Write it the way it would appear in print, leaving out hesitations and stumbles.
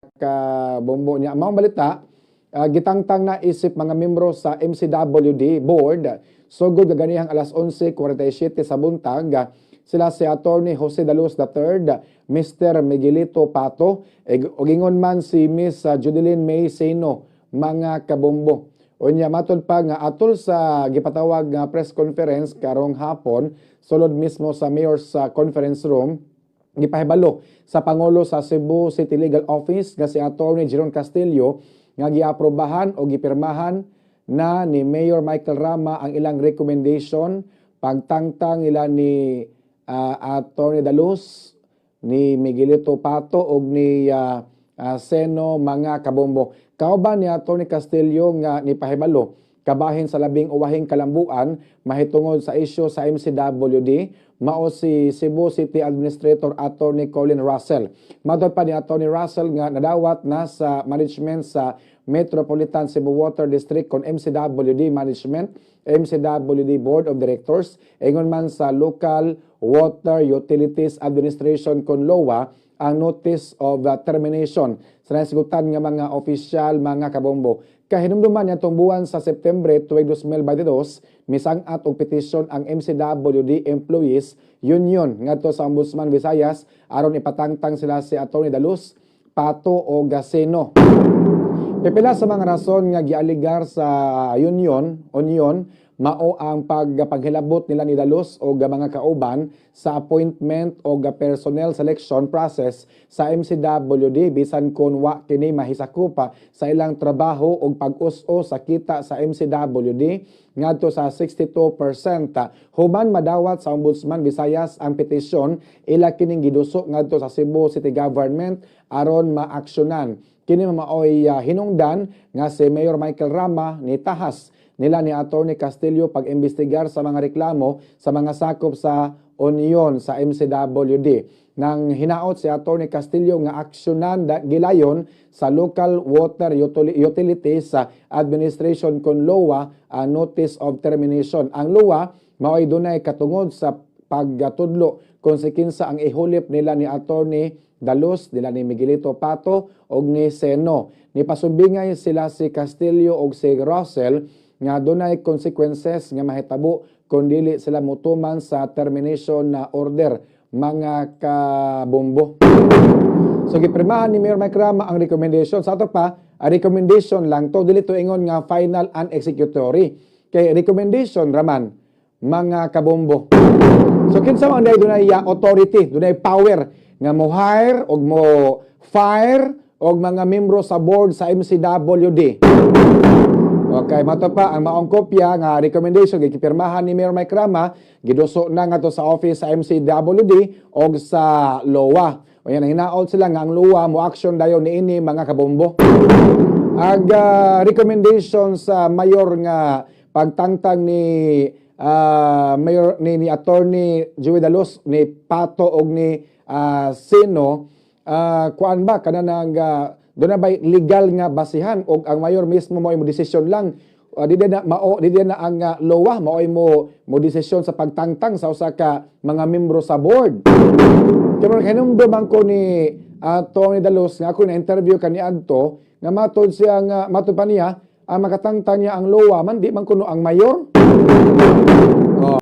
kabombo niya. Mga balita, gitangtang na isip mga membro sa MCWD board, sugod so, ganihang alas 11:47 sa buntag, sila si Attorney Jose Dalos III, Mr. Miguelito Pato, ug ingon man si Miss Judeline May Seno, mga kabombo. Unya matod pa nga atol sa gipatawag nga press conference karong hapon, sulod mismo sa Mayor's Conference Room, gipahibalo sa Pangulo sa Cebu City Legal Office nga si Attorney Jeron Castillo nga giaprobahan o gipirmahan na ni Mayor Michael Rama ang ilang recommendation pagtangtang nila ni Attorney Dalos, ni Miguelito Pato ug ni Seno, mga kabombo. Kauban ni Attorney Castillo nga ni pahibalo kabahin sa labing uwahing kalambuan mahitungod sa isyu sa MCWD, mao si Cebu City Administrator Attorney Colin Russell. Matod pa ni Attorney Russell nga nadawat na sa management sa Metropolitan Cebu Water District kon MCWD Management, MCWD Board of Directors, ingon man sa Local Water Utilities Administration kon LOA ang notice of termination sa nasigutan nga mga opisyal, mga kabombo. Kahinumduman niya itong buwan sa September 2022, misangat og petisyon ang MCWD Employees Union ngadto sa Ombudsman Visayas aron ipatangtang sila si Attorney Dalos, Pato o Seno. Pipila sa mga rason nga gialigar sa union, mao ang paghilabot nila ni Dalos o mga kauban sa appointment o personnel selection process sa MCWD bisan kun wa kini mahisakupa sa ilang trabaho o pag-us-o sa kita sa MCWD ngadto sa 62%. Human madawat sa Ombudsman Visayas ang petisyon, ila kining giduso ngadto sa Cebu City Government aron maaksyonan. Kini maoy hinungdan nga si Mayor Michael Rama ni tahas nila ni Attorney Castillo pag-imbestigar sa mga reklamo sa mga sakop sa union sa MCWD. Nang hinaot si Attorney Castillo nga aksyonan gilayon sa Local Water Utilities Administration kon LOA ang Notice of Termination. Ang LOA maoy dunay katungod sa pagtudlo kung si kinsa ang ihulip nila ni Attorney Dalos, nila ni Miguelito Pato og ni Seno. Nipasumbingay sila si Castillo og si Russell nga dunay consequences nga mahitabo kung dili sila mutuman sa termination na order, mga kabombo. So gipirmahan ni Mayor Mike Rama ang recommendation. Sa ato pa, a recommendation lang to, dili to ingon nga final and executory. Kay recommendation raman, mga kabombo. So kinsa man dunay authority, dunay power nga mo hire og mo fire og mga membro sa board sa MCWD. Okay, mato pa ang maong kopya nga recommendation gipirmahan ni Mayor Mike Rama, giduso na nga to sa office sa MCWD og sa LOA. O yan, hinaot sila nga ang LOA mo action dayon niini, mga kabombo. Ag recommendation sa mayor nga pagtangtang ni Mayor ni Attorney Joey Dalos, ni Pato og ni Seno, kuan ba kanang doon na ba legal nga basihan o ang mayor mismo mo desisyon lang, di na ang LOA mo desisyon sa pagtangtang sa usa ka mga membro sa board. Kaya hinumduman ko ni Attorney Dalos nga ako na interview kaniadto nga matod siya nga matod pa niya ang makatangtang niya ang LOA man di man kuno ang mayor.